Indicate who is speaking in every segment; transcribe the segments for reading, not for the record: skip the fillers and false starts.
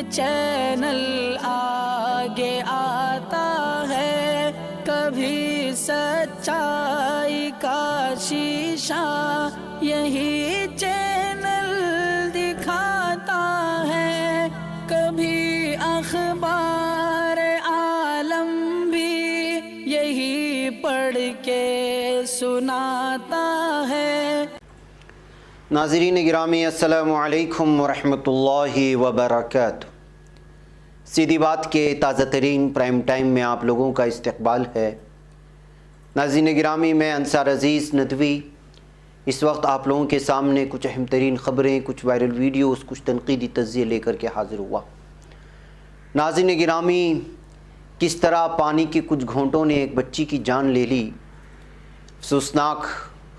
Speaker 1: Channel आगे आता है, कभी सच्चाई का शीशा यही चैनल दिखाता है, कभी अखबार आलम भी यही पढ़ के सुनाता है।
Speaker 2: नाज़रीन गिरामी अस्सलामु अलैकुम वरहमतुल्लाहि वबरकातुहू। सीधी बात के ताज़ा तरीन प्राइम टाइम में आप लोगों का इस्तकबाल है। नाज़रीन गिरामी, मैं अंसार अज़ीज़ नदवी इस वक्त आप लोगों के सामने कुछ अहम तरीन ख़बरें, कुछ वायरल वीडियोस, कुछ तनक़ीदी तज़्ज़िये लेकर के हाज़िर हुआ। नाज़रीन गिरामी, किस तरह पानी के कुछ घोंटों ने एक बच्ची की जान ले ली, अफ़सोसनाक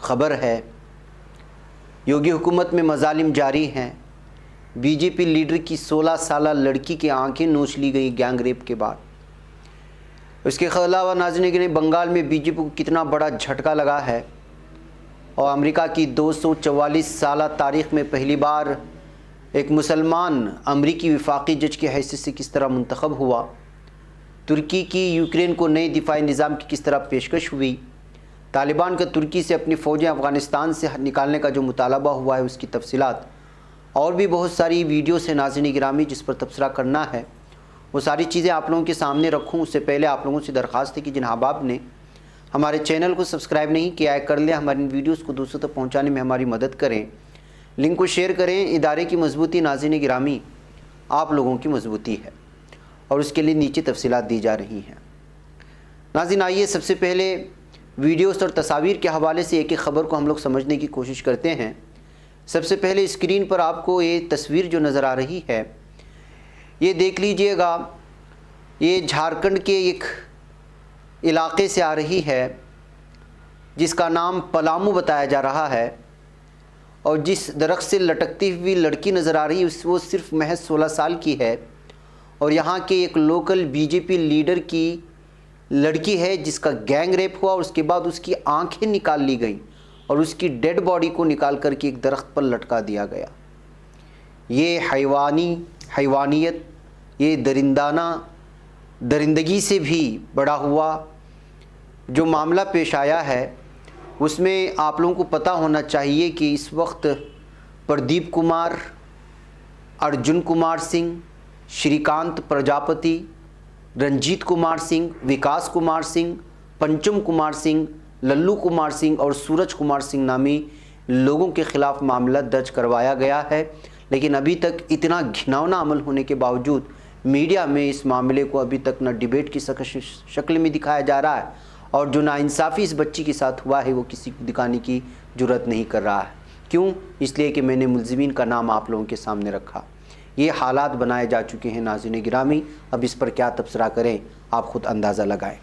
Speaker 2: ख़बर है। योगी हुकूमत में मज़ालिम जारी हैं। बीजेपी लीडर की 16 साला लड़की की आंखें नोच ली गई गैंग रेप के बाद। इसके अलावा नाज़रीन गिरामी, बंगाल में बीजेपी को कितना बड़ा झटका लगा है और अमेरिका की 244 साला तारीख़ में पहली बार एक मुसलमान अमरीकी वफाकी जज की हैसियत से किस तरह मुंतखब हुआ। तुर्की की यूक्रेन को नए दिफाई निज़ाम की किस तरह पेशकश हुई। तालिबान का तुर्की से अपनी फ़ौजें अफ़गानिस्तान से निकालने का जो मुतालबा हुआ है उसकी तफसीलात और भी बहुत सारी वीडियो से नाज़रीन गिरामी जिस पर तबसरा करना है वो सारी चीज़ें आप लोगों के सामने रखूं। उससे पहले आप लोगों से दरख्वास्त है कि जिन अहबाब ने हमारे चैनल को सब्सक्राइब नहीं किया है कर लें, हमारी इन वीडियोज़ को दूसरों तक पहुँचाने में हमारी मदद करें, लिंक को शेयर करें। इदारे की मजबूती नाज़रीन गिरामी आप लोगों की मजबूती है और उसके लिए नीचे तफसीलात दी जा रही हैं। नाज़रीन आइए सबसे पहले वीडियोस और तस्वीर के हवाले से एक एक ख़बर को हम लोग समझने की कोशिश करते हैं। सबसे पहले स्क्रीन पर आपको ये तस्वीर जो नज़र आ रही है ये देख लीजिएगा। ये झारखंड के एक इलाके से आ रही है जिसका नाम पलामू बताया जा रहा है और जिस दरख्त से लटकती हुई लड़की नज़र आ रही है वो सिर्फ महज 16 साल की है और यहाँ के एक लोकल बीजेपी लीडर की लड़की है जिसका गैंग रेप हुआ और उसके बाद उसकी आंखें निकाल ली गई और उसकी डेड बॉडी को निकाल करके एक दरख्त पर लटका दिया गया। ये हैवानियत, ये दरिंदगी से भी बड़ा हुआ जो मामला पेश आया है उसमें आप लोगों को पता होना चाहिए कि इस वक्त प्रदीप कुमार, अर्जुन कुमार सिंह, श्रीकांत प्रजापति, रंजीत कुमार सिंह, विकास कुमार सिंह, पंचम कुमार सिंह, लल्लू कुमार सिंह और सूरज कुमार सिंह नामी लोगों के ख़िलाफ़ मामला दर्ज करवाया गया है। लेकिन अभी तक इतना घिनौना अमल होने के बावजूद मीडिया में इस मामले को अभी तक न डिबेट की शक्ल में दिखाया जा रहा है और जो नाइंसाफ़ी इस बच्ची के साथ हुआ है वो किसी को दिखाने की जुर्रत नहीं कर रहा है। क्यों? इसलिए कि मैंने मुल्ज़िमीन का नाम आप लोगों के सामने रखा। ये हालात बनाए जा चुके हैं नाज़रीन गिरामी। अब इस पर क्या तबसरा करें आप ख़ुद अंदाज़ा लगाएं।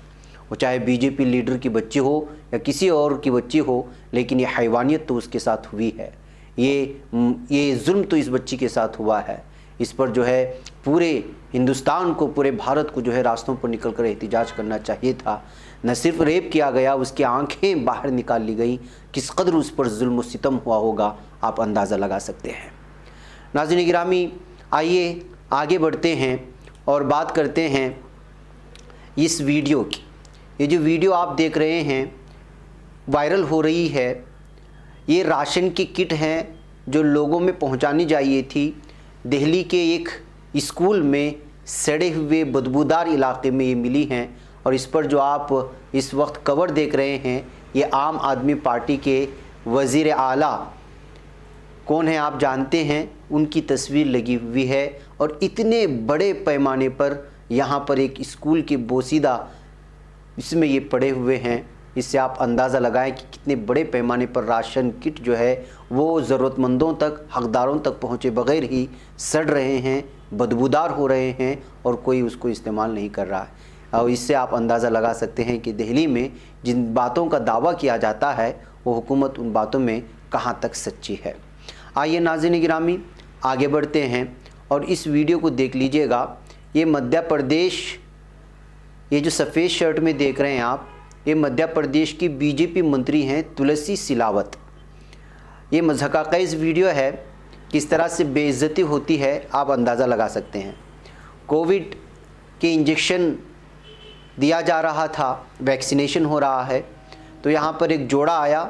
Speaker 2: वो चाहे बीजेपी लीडर की बच्ची हो या किसी और की बच्ची हो, लेकिन ये हैवानियत तो उसके साथ हुई है। ये जुल्म तो इस बच्ची के साथ हुआ है। इस पर जो है पूरे हिंदुस्तान को, पूरे भारत को जो है रास्तों पर निकल कर एहतिजाज करना चाहिए था। न सिर्फ रेप किया गया, उसकी आंखें बाहर निकाल ली गई। किस कदर उस पर जुल्म व सितम हुआ होगा आप अंदाज़ा लगा सकते हैं। नाज़रीन गिरामी, आइए आगे बढ़ते हैं और बात करते हैं इस वीडियो की। ये जो वीडियो आप देख रहे हैं वायरल हो रही है, ये राशन की किट हैं जो लोगों में पहुंचानी चाहिए थी। दिल्ली के एक स्कूल में सड़े हुए बदबूदार इलाके में ये मिली हैं और इस पर जो आप इस वक्त कवर देख रहे हैं ये आम आदमी पार्टी के वज़ीर आला कौन है आप जानते हैं, उनकी तस्वीर लगी हुई है और इतने बड़े पैमाने पर यहाँ पर एक स्कूल के बोसीदा इसमें ये पड़े हुए हैं। इससे आप अंदाज़ा लगाएं कि कितने बड़े पैमाने पर राशन किट जो है वो ज़रूरतमंदों तक, हकदारों तक पहुँचे बगैर ही सड़ रहे हैं, बदबूदार हो रहे हैं और कोई उसको इस्तेमाल नहीं कर रहा है। और इससे आप अंदाज़ा लगा सकते हैं कि दिल्ली में जिन बातों का दावा किया जाता है वो हुकूमत उन बातों में कहाँ तक सच्ची है। आइए नाज़रीन गिरामी आगे बढ़ते हैं और इस वीडियो को देख लीजिएगा। ये मध्य प्रदेश, ये जो सफ़ेद शर्ट में देख रहे हैं आप, ये मध्य प्रदेश की बीजेपी मंत्री हैं तुलसी सिलावत। ये मज़हक़ाक़ेज़ वीडियो है, किस तरह से बेइज्जती होती है आप अंदाज़ा लगा सकते हैं। कोविड के इंजेक्शन दिया जा रहा था, वैक्सीनेशन हो रहा है, तो यहाँ पर एक जोड़ा आया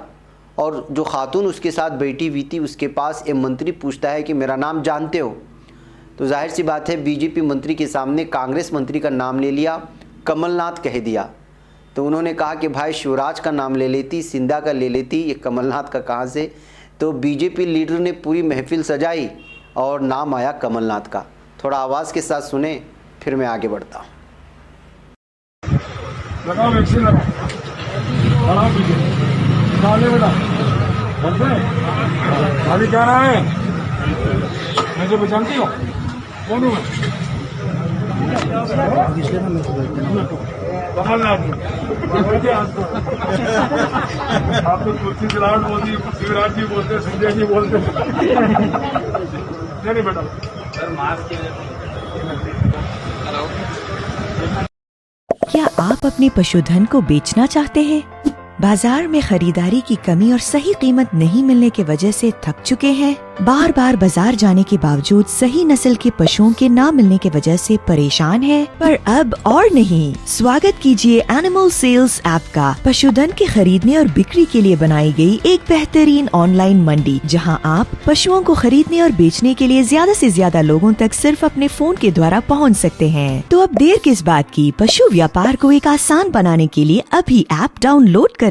Speaker 2: और जो खातून उसके साथ बैठी हुई थी उसके पास एक मंत्री पूछता है कि मेरा नाम जानते हो? तो जाहिर सी बात है बीजेपी मंत्री के सामने कांग्रेस मंत्री का नाम ले लिया, कमलनाथ कह दिया। तो उन्होंने कहा कि भाई शिवराज का नाम ले लेती, सिंधिया का ले लेती, ये कमलनाथ का कहाँ से? तो बीजेपी लीडर ने पूरी महफिल सजाई और नाम आया कमलनाथ का। थोड़ा आवाज़ के साथ सुने फिर मैं आगे बढ़ता हूँ।
Speaker 3: लगाओ वैक्सीन लगाओ, बढ़ाओ पीछे, डाले बेटा, घर से अभी क्या रहा है? मुझे पहचानती हो? कौन हूँ मैं? कमलनाथ। आप तो तुलसी सिलावट बोलती, शिवराज जी बोलते, संजय जी बोलते। नहीं बेटा सर, मास्क
Speaker 4: क्या आप अपने पशुधन को बेचना चाहते हैं? बाजार में खरीदारी की कमी और सही कीमत नहीं मिलने की वजह से थक चुके हैं? बार बार बाजार जाने के बावजूद सही नस्ल के पशुओं के ना मिलने की वजह से परेशान हैं? पर अब और नहीं, स्वागत कीजिए एनिमल सेल्स ऐप का। पशुधन के खरीदने और बिक्री के लिए बनाई गई एक बेहतरीन ऑनलाइन मंडी, जहां आप पशुओं को खरीदने और बेचने के लिए ज्यादा से ज्यादा लोगों तक सिर्फ अपने फोन के द्वारा पहुंच सकते हैं। तो अब देर किस बात की, पशु व्यापार को एक आसान बनाने के लिए अभी ऐप डाउनलोड करें।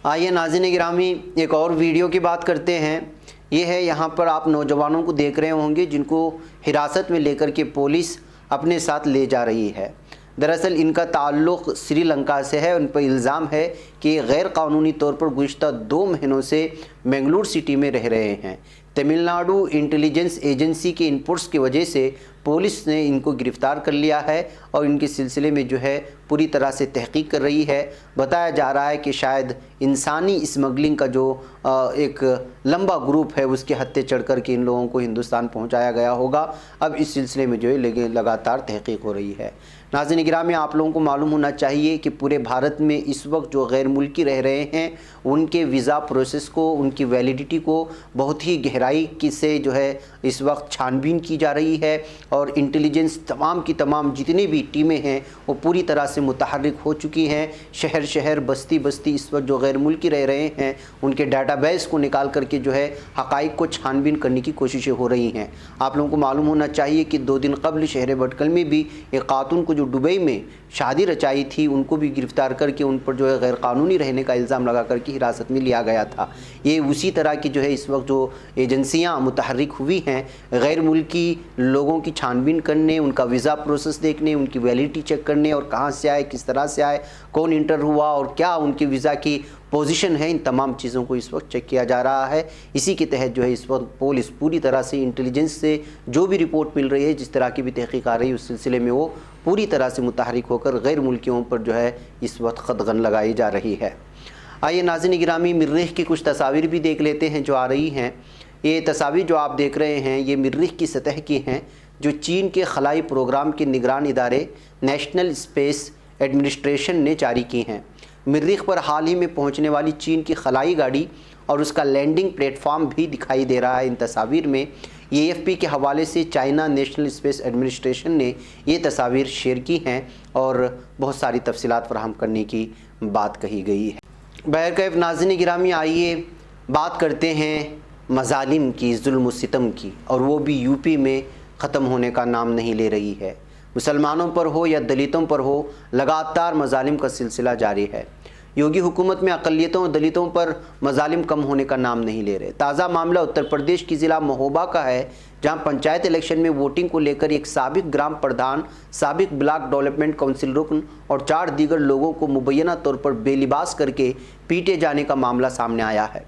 Speaker 2: आइए नाज़रीन गिरामी, एक और वीडियो की बात करते हैं। ये है, यहाँ पर आप नौजवानों को देख रहे होंगे जिनको हिरासत में लेकर के पुलिस अपने साथ ले जा रही है। दरअसल इनका ताल्लुक़ श्रीलंका से है। उन पर इल्ज़ाम है कि गैर कानूनी तौर पर गुज़िश्ता 2 महीनों से बेंगलुरु सिटी में रह रहे हैं। तमिलनाडु इंटेलिजेंस एजेंसी के इनपुट्स की वजह से पुलिस ने इनको गिरफ़्तार कर लिया है और इनके सिलसिले में जो है पूरी तरह से तहक़ीक़ कर रही है। बताया जा रहा है कि शायद इंसानी स्मगलिंग का जो एक लंबा ग्रुप है उसके हत्थे चढ़ कर के इन लोगों को हिंदुस्तान पहुंचाया गया होगा। अब इस सिलसिले में जो है लगातार तहक़ीक़ हो रही है। नाज़रीन गिरामी, आप लोगों को मालूम होना चाहिए कि पूरे भारत में इस वक्त जो गैर मुल्की रह रहे हैं उनके वीज़ा प्रोसेस को, उनकी वैलिडिटी को बहुत ही गहराई से जो है इस वक्त छानबीन की जा रही है और इंटेलिजेंस तमाम की तमाम जितनी भी टीमें हैं वो पूरी तरह से मुतहर्रिक हो चुकी हैं। शहर शहर, बस्ती बस्ती इस वक्त जो गैर मुल्की रह रहे हैं उनके डाटाबेस को निकाल करके जो है हक़ाइक़ को छानबीन करने की कोशिशें हो रही हैं। आप लोगों को मालूम होना चाहिए कि 2 दिन कबल शहर भटकल में भी एक खातून को जो दुबई में शादी रचाई थी उनको भी गिरफ़्तार करके उन पर जो है गैर कानूनी रहने का इल्ज़ाम लगा करके हिरासत में लिया गया था। ये उसी तरह की जो है इस वक्त जो एजेंसियां मुतहर्रिक हुई हैं गैर मुल्की लोगों की छानबीन करने, उनका वीज़ा प्रोसेस देखने, उनकी वैलिडिटी चेक करने और कहाँ से आए, किस तरह से आए, कौन इंटर हुआ और क्या उनकी वीज़ा की पोजीशन है, इन तमाम चीज़ों को इस वक्त चेक किया जा रहा है। इसी के तहत जो है इस वक्त पुलिस पूरी तरह से इंटेलिजेंस से जो भी रिपोर्ट मिल रही है, जिस तरह की भी तहक़ीक़ आ रही है उस सिलसिले में वो पूरी तरह से मुतहर्रिक होकर गैर मुल्कियों पर जो है इस वक्त क़दग़न लगाई जा रही है। आइए नाज़रीन गिरामी, मरीख़ की कुछ तस्वीर भी देख लेते हैं जो आ रही हैं। ये तस्वीर जो आप देख रहे हैं ये मरीख़ की सतह की हैं जो चीन के खलाई प्रोग्राम के निगरान इदारे नेशनल स्पेस एडमिनिस्ट्रेशन ने जारी की हैं। मरीख़ पर हाल ही में पहुंचने वाली चीन की खलाई गाड़ी और उसका लैंडिंग प्लेटफॉर्म भी दिखाई दे रहा है इन तस्वीर में। AFP के हवाले से चाइना नेशनल स्पेस एडमिनिस्ट्रेशन ने ये तस्वीर शेयर की हैं और बहुत सारी तफसीलात फराहम करने की बात कही गई है। बहरकैफ नाज़रीन गिरामी, आइए बात करते हैं मज़ालिम की, जुल्म सितम की, और वो भी यूपी में ख़त्म होने का नाम नहीं ले रही है। मुसलमानों पर हो या दलितों पर हो, लगातार मज़ालिम का सिलसिला जारी है। योगी हुकूमत में अक़लियतों और दलितों पर मज़ालिम कम होने का नाम नहीं ले रहे। ताज़ा मामला उत्तर प्रदेश की ज़िला महोबा का है, जहां पंचायत इलेक्शन में वोटिंग को लेकर एक साबिक ग्राम प्रधान, साबिक ब्लॉक डेवलपमेंट काउंसिल रुकन और 4 दीगर लोगों को मुबैना तौर पर बेलिबास करके पीटे जाने का मामला सामने आया है।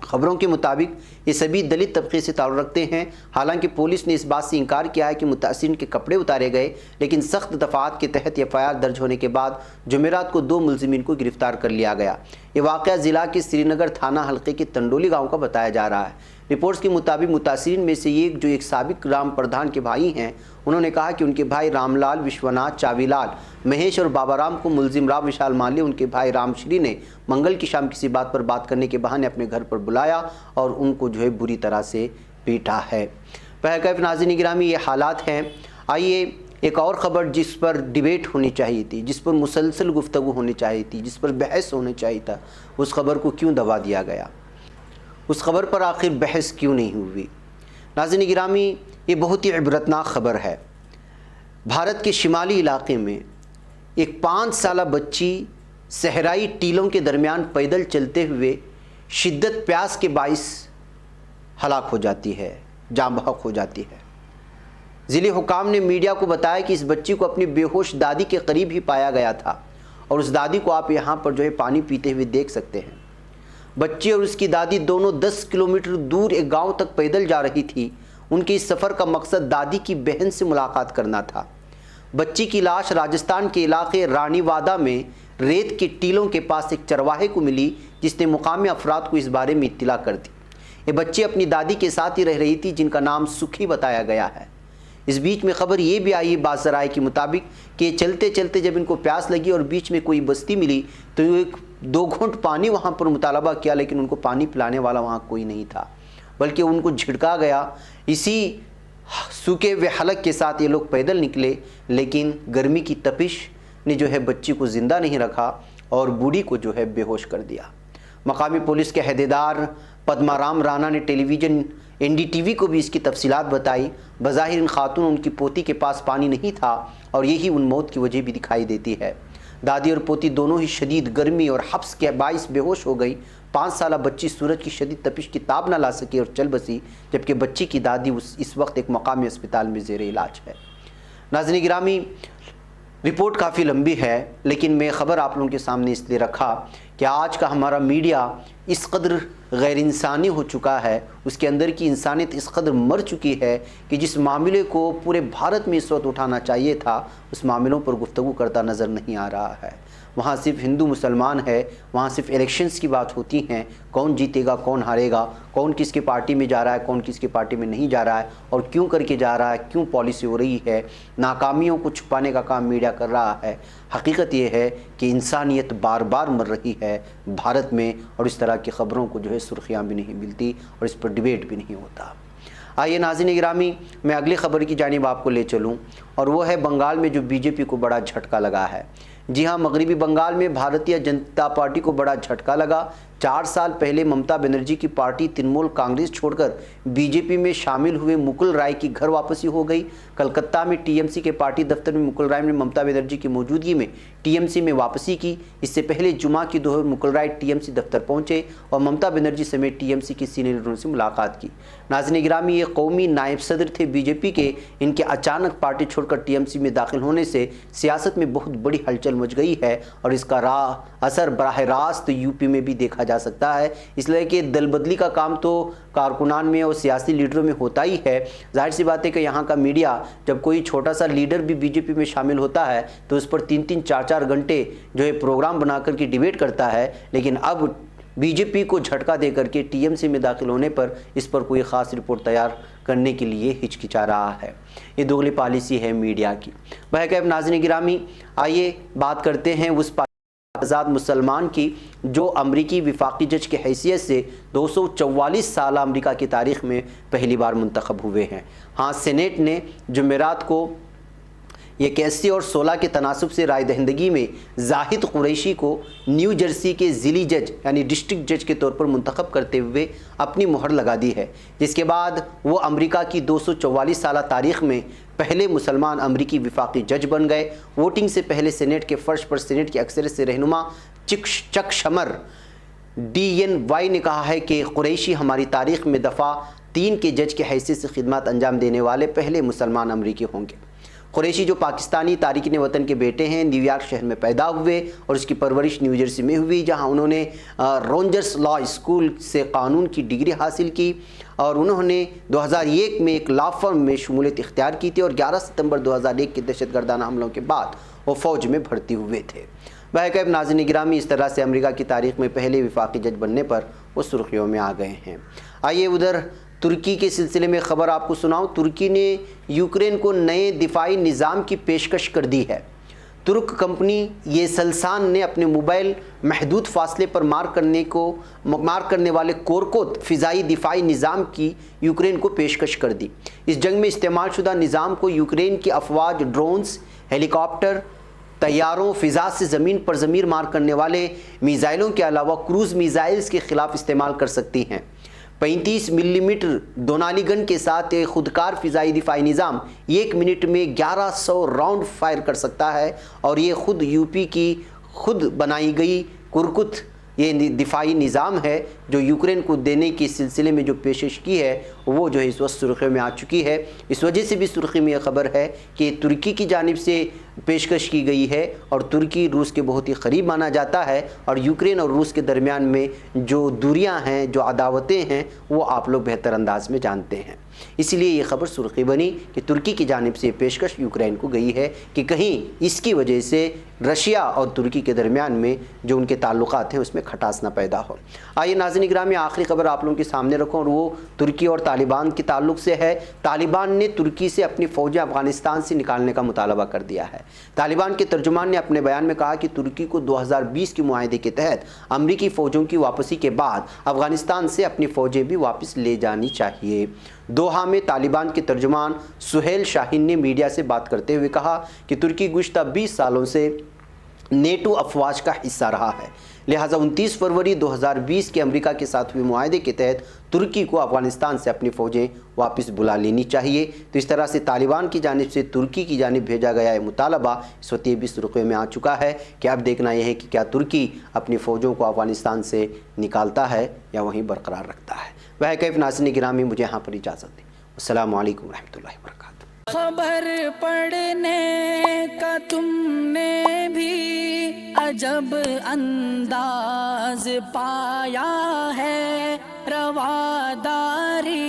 Speaker 2: खबरों के मुताबिक ये सभी दलित तबके से ताल्लुक़ रखते हैं। हालांकि पुलिस ने इस बात से इनकार किया है कि मुतासिरीन के कपड़े उतारे गए, लेकिन सख्त दफ़ात के तहत FIR दर्ज होने के बाद जुमेरात को 2 मुलजिमीन को गिरफ़्तार कर लिया गया। ये वाक़या ज़िला के श्रीनगर थाना हल्के के तंडोली गाँव का बताया जा रहा है। रिपोर्ट्स के मुताबिक मुतासिरीन में से एक साबिक ग्राम प्रधान के भाई हैं, उन्होंने कहा कि उनके भाई रामलाल, विश्वनाथ, चावीलाल, महेश और बाबाराम को मुलजिम राम विशाल माली उनके भाई रामश्री ने मंगल की शाम किसी बात पर बात करने के बहाने अपने घर पर बुलाया और उनको जो है बुरी तरह से पीटा है। بہرکیف ناظرین گرامی یہ حالات ہیں. آئیے ایک اور خبر جس پر ڈیبیٹ ہونی چاہیے تھی، جس پر مسلسل گفتگو ہونی چاہیے تھی، جس پر بحث ہونا چاہیے تھا، اس خبر کو کیوں دبا دیا گیا؟ اس خبر پر آخر بحث کیوں نہیں ہوئی؟ ناظرین گرامی یہ بہت ہی عبرتناک خبر ہے. بھارت کے شمالی علاقے میں ایک 5 سالہ بچی صحرائی ٹیلوں کے درمیان پیدل چلتے ہوئے شدت پیاس کے باعث ہلاک ہو جاتی ہے، جاں بحق ہو جاتی ہے. ضلع حکام نے میڈیا کو بتایا کہ اس بچی کو اپنی بے ہوش دادی کے قریب ہی پایا گیا تھا، اور اس دادی کو آپ یہاں پر پانی پیتے ہوئے دیکھ سکتے ہیں. بچی اور اس کی دادی دونوں 10 کلومیٹر دور ایک گاؤں تک پیدل جا رہی تھی. ان کے اس سفر کا مقصد دادی کی بہن سے ملاقات کرنا تھا. بچی کی لاش راجستھان کے علاقے رانی وادہ میں ریت کے ٹیلوں کے پاس ایک چرواہے کو ملی، جس نے مقامی افراد کو اس بارے میں اطلاع کر دی. یہ بچی اپنی دادی کے ساتھ ہی رہ رہی تھی، جن کا نام سکھی بتایا گیا ہے. اس بیچ میں خبر یہ بھی آئی بعض ذرائع کے مطابق کہ چلتے چلتے جب ان کو پیاس لگی اور بیچ میں کوئی بستی ملی تو 2 گھونٹ پانی وہاں پر مطالبہ کیا، لیکن ان کو پانی پلانے والا وہاں کوئی نہیں تھا، بلکہ ان کو جھڑکا گیا. اسی سوکھے ہوئے حلق کے ساتھ یہ لوگ پیدل نکلے، لیکن گرمی کی تپش نے بچی کو زندہ نہیں رکھا اور بوڑھی کو بے ہوش کر دیا. مقامی پولیس کے عہدیدار پدما رام رانا نے ٹیلی ویژن NDTV کو بھی اس کی تفصیلات بتائی. بظاہر ان خاتون ان کی پوتی کے پاس پانی نہیں تھا اور یہی ان موت کی وجہ بھی دکھائی دیتی ہے. دادی اور پوتی دونوں ہی شدید گرمی اور حبس کے باعث بے ہوش ہو گئی. 5 سالہ بچی سورج کی شدید تپش کی تاب نہ لا سکی اور چل بسی، جبکہ بچی کی دادی اس وقت ایک مقامی اسپتال میں زیر علاج ہے. ناظرین گرامی رپورٹ کافی لمبی ہے، لیکن میں خبر آپ لوگوں کے سامنے اس لیے رکھا کہ آج کا ہمارا میڈیا اس قدر غیر انسانی ہو چکا ہے، اس کے اندر کی انسانیت اس قدر مر چکی ہے کہ جس معاملے کو پورے بھارت میں اس وقت اٹھانا چاہیے تھا، اس معاملوں پر گفتگو کرتا نظر نہیں آ رہا ہے. وہاں صرف ہندو مسلمان ہے، وہاں صرف الیکشنز کی بات ہوتی ہیں، کون جیتے گا کون ہارے گا، کون کس کے پارٹی میں جا رہا ہے کون کس کے پارٹی میں نہیں جا رہا ہے، اور کیوں کر کے جا رہا ہے، کیوں پالیسی ہو رہی ہے. ناکامیوں کو چھپانے کا کام میڈیا کر رہا ہے. حقیقت یہ ہے کہ انسانیت بار بار مر رہی ہے بھارت میں، اور اس طرح کی خبروں کو سرخیاں بھی نہیں ملتی اور اس پر ڈیبیٹ بھی نہیں ہوتا. آئیے ناظرین گرامی میں اگلی خبر کی جانب آپ کو لے چلوں، اور وہ ہے بنگال میں جو BJP کو بڑا جھٹکا لگا ہے. جی ہاں، مغربی بنگال میں بھارتیہ جنتا پارٹی کو بڑا جھٹکا لگا. 4 سال پہلے ممتا بنرجی کی پارٹی ترنمول کانگریس چھوڑ کر BJP میں شامل ہوئے مکل رائے کی گھر واپسی ہو گئی. کلکتہ میں TMC کے پارٹی دفتر میں مکل رائے نے ممتا بنرجی کی موجودگی میں TMC میں واپسی کی. اس سے پہلے جمعہ کی دوپہر مکل رائے TMC دفتر پہنچے اور ممتا بنرجی سمیت TMC کی سینئر لیڈروں سے ملاقات کی. ناظرین گرامی یہ قومی نائب صدر تھے BJP کے. ان کے اچانک پارٹی چھوڑ کر TMC میں داخل ہونے سے سیاست میں بہت بڑی ہلچل مچ گئی ہے، اور اس کا اثر براہ راست UP میں بھی دیکھا جا سکتا ہے. اس لیے کہ دل بدلی کا کام تو کارکنان میں اور سیاسی لیڈروں میں ہوتا ہی ہے. ظاہر سی بات ہے کہ یہاں کا میڈیا جب کوئی چھوٹا سا لیڈر بھی BJP میں شامل ہوتا ہے تو اس پر 3-3 4-4 گھنٹے پروگرام بنا کر کے ڈیبیٹ کرتا ہے. لیکن اب BJP کو جھٹکا دے کر کے TMC میں داخل ہونے پر اس پر کوئی خاص رپورٹ تیار کرنے کے لیے ہچکچا رہا ہے. یہ دوگلی پالیسی ہے میڈیا کی. بہرکیف ناظرین گرامی آئیے بات کرتے ہیں اس آزاد مسلمان کی جو امریکی وفاقی جج کی حیثیت سے 244 سالہ امریکہ کی تاریخ میں پہلی بار منتخب ہوئے ہیں. ہاں، سینیٹ نے جمعرات کو 81 اور 16 کے تناسب سے رائے دہندگی میں زاہد قریشی کو نیو جرسی کے ضلعی جج یعنی ڈسٹرکٹ جج کے طور پر منتخب کرتے ہوئے اپنی مہر لگا دی ہے، جس کے بعد وہ امریکہ کی 244 سالہ تاریخ میں پہلے مسلمان امریکی وفاقی جج بن گئے. ووٹنگ سے پہلے سینیٹ کے فرش پر سینیٹ کی اکثریت سے رہنما چک شمر DNY نے کہا ہے کہ قریشی ہماری تاریخ میں دفعہ 3 کے جج کی حیثیت سے خدمات انجام دینے والے پہلے مسلمان امریکی ہوں گے. قریشی جو پاکستانی تارکین وطن کے بیٹے ہیں، نیو یارک شہر میں پیدا ہوئے اور اس کی پرورش نیو جرسی میں ہوئی، جہاں انہوں نے رونجرس لا اسکول سے قانون کی ڈگری حاصل کی، اور انہوں نے 2001 میں ایک لا فرم میں شمولیت اختیار کی تھی، اور 11 ستمبر 2001 کے دہشت گردانہ حملوں کے بعد وہ فوج میں بھرتی ہوئے تھے. بہرکیف ناظرین گرامی اس طرح سے امریکہ کی تاریخ میں پہلے وفاقی جج بننے پر وہ سرخیوں میں آ گئے ہیں. آئیے ادھر ترکی کے سلسلے میں خبر آپ کو سناؤں. ترکی نے یوکرین کو نئے دفاعی نظام کی پیشکش کر دی ہے. ترک کمپنی یہ سلسان نے اپنے موبائل محدود فاصلے پر مار کرنے والے کورکوت فضائی دفاعی نظام کی یوکرین کو پیشکش کر دی۔ اس جنگ میں استعمال شدہ نظام کو یوکرین کی افواج ڈرونز، ہیلی کاپٹر، طیاروں، فضا سے زمین پر زمین مار کرنے والے میزائلوں کے علاوہ کروز میزائلز کے خلاف استعمال کر سکتی ہیں۔ 35 ملی میٹر دونالی گن کے ساتھ ایک خودکار فضائی دفاعی نظام 1 منٹ میں 1100 راؤنڈ فائر کر سکتا ہے، اور یہ خود یو پی کی خود بنائی گئی کورکوت یہ دفاعی نظام ہے جو یوکرین کو دینے کے سلسلے میں جو پیشش کی ہے وہ جو ہے اس وقت سرخیوں میں آ چکی ہے۔ اس وجہ سے بھی سرخی میں یہ خبر ہے کہ ترکی کی جانب سے پیشکش کی گئی ہے، اور ترکی روس کے بہت ہی قریب مانا جاتا ہے، اور یوکرین اور روس کے درمیان میں جو دوریاں ہیں، جو عداوتیں ہیں، وہ آپ لوگ بہتر انداز میں جانتے ہیں۔ اسی لیے یہ خبر سرخی بنی کہ ترکی کی جانب سے پیشکش یوکرین کو گئی ہے کہ کہیں اس کی وجہ سے رشیا اور ترکی کے درمیان میں جو ان کے تعلقات ہیں اس میں کھٹاس نہ پیدا ہو۔ آئیے ناظرین گرامی، آخری خبر آپ لوگوں کے سامنے رکھوں، اور وہ ترکی اور طالبان کے تعلق سے ہے۔ طالبان نے ترکی سے اپنی فوجیں افغانستان سے نکالنے کا مطالبہ کر دیا ہے۔ طالبان کے ترجمان نے اپنے بیان میں کہا کہ ترکی کو 2020 کے معاہدے کے تحت امریکی فوجوں کی واپسی کے بعد افغانستان سے اپنی فوجیں بھی واپس لے جانی چاہیے۔ دوحہ میں طالبان کے ترجمان سہیل شاہین نے میڈیا سے بات کرتے ہوئے کہا کہ ترکی گزشتہ 20 سالوں سے نیٹو افواج کا حصہ رہا ہے، لہٰذا 29 فروری 2020 کے امریکہ کے ساتھ ہوئے معاہدے کے تحت ترکی کو افغانستان سے اپنی فوجیں واپس بلا لینی چاہیے۔ تو اس طرح سے طالبان کی جانب سے ترکی کی جانب بھیجا گیا یہ مطالبہ اس وقت یہ بھی سرخیوں میں آ چکا ہے کہ اب دیکھنا یہ ہے کہ کیا ترکی اپنی فوجوں کو افغانستان سے نکالتا ہے یا وہیں برقرار رکھتا ہے۔ وہ کیف ناظرین گرامی، مجھے یہاں پر اجازت دیں۔ السلام علیکم ورحمۃ اللہ وبرکاتہ۔
Speaker 1: خبر پڑھنے کا تم نے بھی عجب انداز پایا ہے، رواداری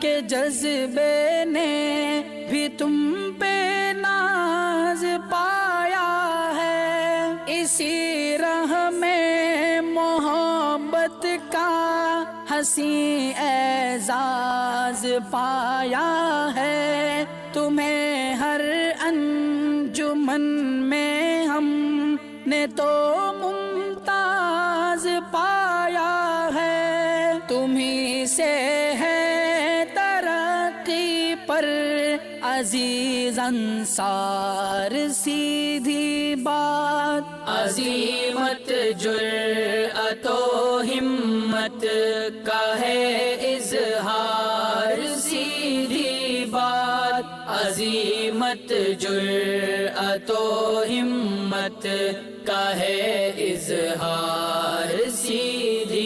Speaker 1: کے جذبے نے بھی تم پہ ناز پایا ہے، اسی راہ میں محبت کا حسین اعزاز پایا ہے، تمہیں ہر انجمن میں ہم نے تو ممتاز پایا ہے، تمہیں سے ہے ترقی پر عزیز انصار، سیدھی بات عظیمت جرأت و ہمت کا ہے اظہار، سیدھی بات عظیمت جرأت و ہمت کا ہے اظہار، سیدھی